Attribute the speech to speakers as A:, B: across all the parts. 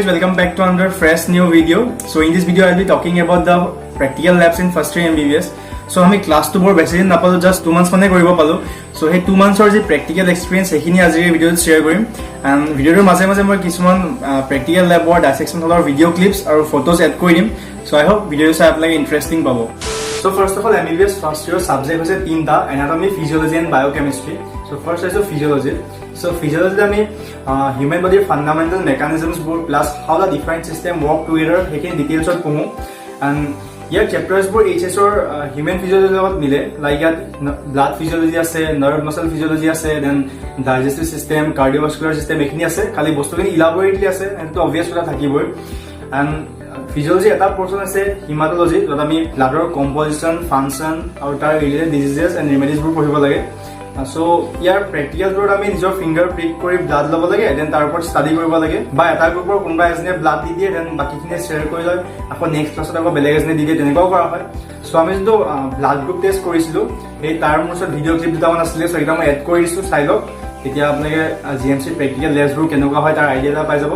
A: guys, welcome back to another fresh new video. So in this video I'll be talking about the practical labs in first year MBBS. So আমি class 2 বৰ বেছি দিন নাপালো, just 2 months মানে কৰিব পালো. So hey 2 মান্থসৰ যে প্ৰ্যাকটিক্যাল experience হেখিনি আজি এই ভিডিওত শেয়াৰ কৰিম. এন্ড ভিডিওৰ মাজে মাজে মই কিছুমান প্ৰ্যাকটিক্যাল ল্যাবৰ ডাইসেকশন হলৰ ভিডিও ক্লিপস আৰু ফটোজ এড কৰি দিম. সো আই হোপ ভিডিওটো চাই আপোনালোকে ইন্টাৰেষ্টিং পাব. So first of all, MBBS first year subject হৈছে তিনটা: anatomy, physiology and biochemistry. So first is physiology. So physiology আমি human body fundamental mechanisms plus how the different system work together হেখিনি details ত পঢ়ো. And ইয়াৰ চেপ্টাৰছ বোৰ HS or human physiology লগত মিলে, like ইয়াত ব্লাড ফিজিওলজি আছে, নাৰ্ভ মাসল ফিজিওলজি আছে, then digestive system, cardiovascular system এখিনি আছে. খালি বস্তুখিনি ইলাবৰেটলি আছে, এটো অবভিয়াছ কথা থাকিবই. And ফিজিওলজি এটা পোৰ্শন আছে হিমাটোলজি, যত আমি ব্লাডৰ কম্পজিশন, ফাংচন আৰু তাৰ ৰিলেটেড ডিজিজেস এণ্ড ৰেমেডিজ বোৰ পঢ়িব লাগে. সো ইয়াৰ প্ৰ্যাকটিক্যালবোৰ আমি নিজৰ ফিংগাৰ প্ৰিক কৰি ব্লাড ল'ব লাগে, দেন তাৰ ওপৰত ষ্টাডি কৰিব লাগে, বা এটা গ্ৰুপৰ কোনোবা এজনে ব্লাড দি দিয়ে, দেন বাকিখিনি শ্বেয়াৰ কৰি লয়, আকৌ নেক্সট ক্লাছত আকৌ বেলেগ এজনে দি দিয়ে, তেনেকুৱাও কৰা হয়. সো আমি যোনটো ব্লাড গ্ৰুপ টেষ্ট কৰিছিলো, সেই তাৰ মোৰ ওচৰত ভিডিঅ' ক্লিপ দুটামান আছিলে, সো এইকেইটা মই এড কৰি দিছো, চাই লওক. তেতিয়া আপোনালোকে GMC প্ৰ্যাকটিক্যাল লেবছবোৰ কেনেকুৱা হয় তাৰ আইডিয়া এটা পাই যাব.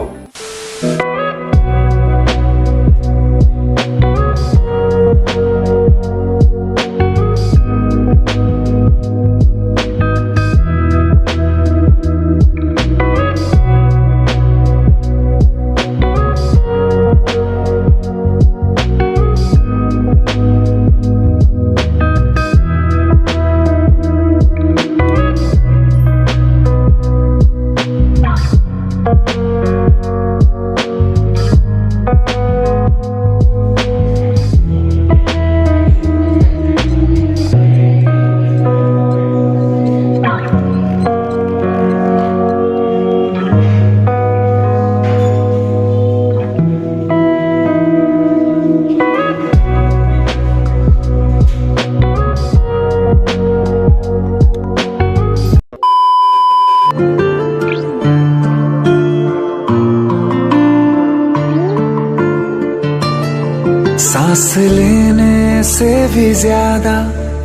B: सांस लेने से भी ज्यादा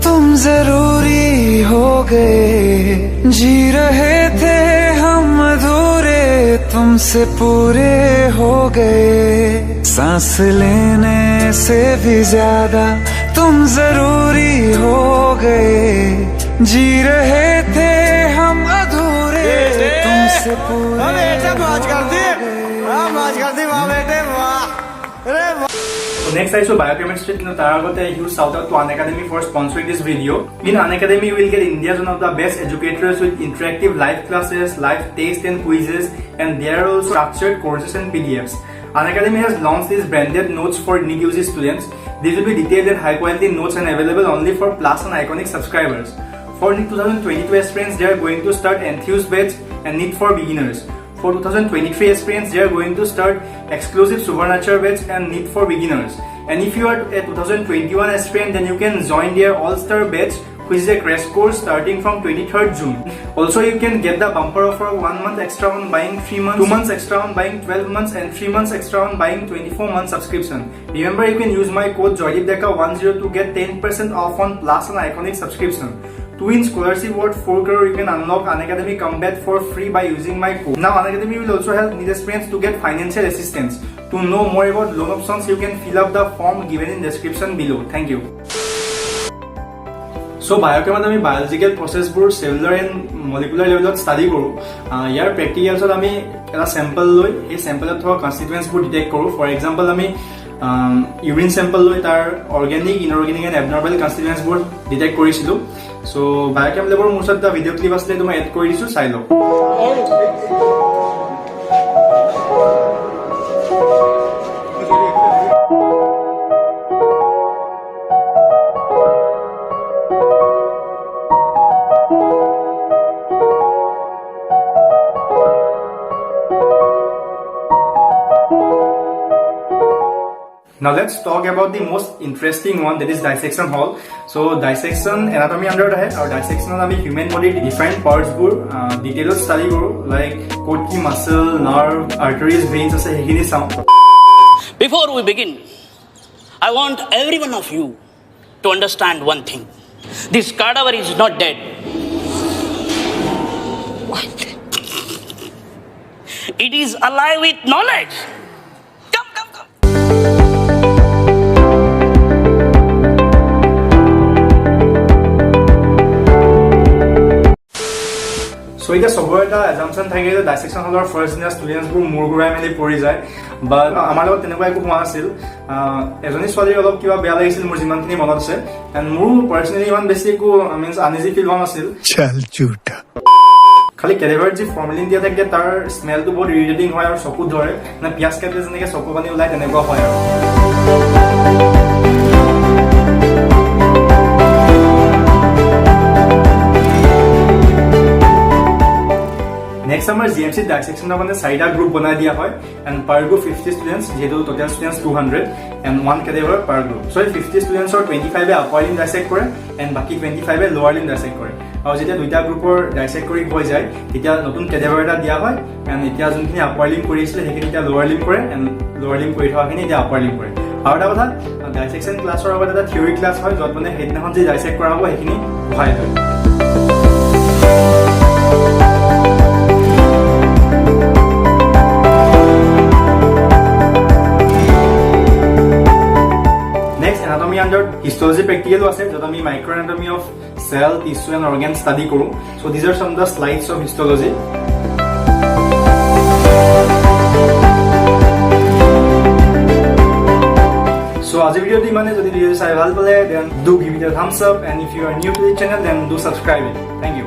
B: तुम जरूरी हो गए, जी रहे थे हम अधूरे तुमसे पूरे हो गए. सांस लेने से भी ज्यादा तुम जरूरी हो गए, जी रहे थे हम अधूरे तुमसे पूरे हो गए.
A: Next I show biochemistry. Tar agote a huge shout out to Unacademy for sponsoring this video. In Unacademy you will get India's one of the best educators with interactive live classes, live tests and quizzes, and there are also structured courses and PDFs. Unacademy has launched these branded notes for NEET UG students. These will be detailed and high quality notes and available only for Plus and Iconic subscribers. For NEET 2022 aspirants, they are going to start Enthuse batch and NEET for beginners. For 2023 aspirants, they are going to start exclusive Suvarnachar batch and NEET for beginners. And if you are a 2021 aspirant, then you can join their all-star batch, which is a crash course starting from 23rd June. Also, you can get the bumper offer 1 month extra on buying 3 months, 2 months extra on buying 12 months, and 3 months extra on buying 24 months subscription. Remember, you can use my code JoydipDeka10 to get 10% off on Plus and Iconic subscription. To win scholarship worth 4 crore, you can unlock Unacademy Combat for free by using my code. Now, Unacademy will also help NEET aspirants to get financial assistance. To know more about loan options, you can fill up the form given in description below. Thank you. So, biochem আমি biological processবোৰ cellular and molecular levelত study কৰো. ইয়াৰ practicalsত আমি এটা sample লৈ এই sampleত থকা constituentsবোৰ detect কৰো. For example, আমি urine sample লৈ তাৰ organic, inorganic and abnormal constituentsবোৰ detect কৰিছিলো. So biochem labor মোৰ ওচৰত এটা ভিডিও ক্লিপ আছে, মই এড কৰি দিছো, চাই লওক. Now let's talk about the most interesting one, that is dissection hall. So dissection anatomy under the head, or dissection of human body different parts bur detailed study koro, like kot ki muscle, nerve, arteries, veins ase hekini sound.
C: Before we begin, I want every one of you to understand one thing. This cadaver is not dead. What? It is alive with knowledge.
A: So এতিয়া সবৰ এটা assumption থাকে যে dissection হলৰ first year students বোৰ মূৰ ঘূৰাই মেলি পৰি যায়, but আমাৰ লগত তেনেকুৱা একো হোৱা নাছিল। এজনী ছোৱালীৰ অলপ কিবা বেয়া লাগিছিল মোৰ যিমানখিনি মনত আছে, and মোৰ পাৰ্চনেলি ইমান বেছি একো মিন্স আনইজি ফিল হোৱা নাছিল।
B: চল ঝুটা।
A: খালি কেডাভাৰত যি ফৰ্মেলিন দিয়া থাকে তাৰ স্মেলটো বহুত ইৰিটেটিং হয় আৰু চকুত ধৰে, মানে পিয়াজ কাটিলে যেনেকৈ চকু পানী ওলাই তেনেকুৱা হয় আৰু। নেক্সট আমাৰ জিএমচি ডাইছেকশ্যনৰ মানে 4টা গ্ৰুপ বনাই দিয়া হয়, এণ্ড পাৰ গ্ৰুপ 50 ষ্টুডেণ্টছ, যিহেতু total students 200 and 1 cadaver per group. So' 50 ষ্টুডেণ্টছৰ 25 আপাৰ লিম ডাইছেক্ট কৰে এণ্ড বাকী 25 লোৱাৰ লিম ডাইছেক্ট কৰে। আৰু যেতিয়া দুইটা গ্ৰুপৰ ডাইছেক্ট কৰি হৈ যায় তেতিয়া নতুন কেডাভাৰ এটা দিয়া হয়, এণ্ড এতিয়া যোনখিনি আপাৰ লিম কৰি আছিলে সেইখিনি এতিয়া লোৱাৰ লিম কৰে, এণ্ড লোৱাৰ লিম কৰি থকাখিনি এতিয়া আপাৰ লিম কৰে। আৰু এটা কথা, ডাইছেকশ্যন ক্লাছৰ লগত এটা থিয়ৰী ক্লাছ হয়, য'ত মানে সেইদিনাখন যি ডাইছেক্ট কৰা হ'ব সেইখিনি সহায় হয়। Histology practical আছে যত আমি microanatomy of cell, tissue and organ study কৰো। So these are some of the slides of histology. So আজি ভিডিওটো ইমানে, যদি ভিডিও চাই ভাল পালে then do give it a thumbs up, and if you are new to the channel then do subscribe it. Thank you.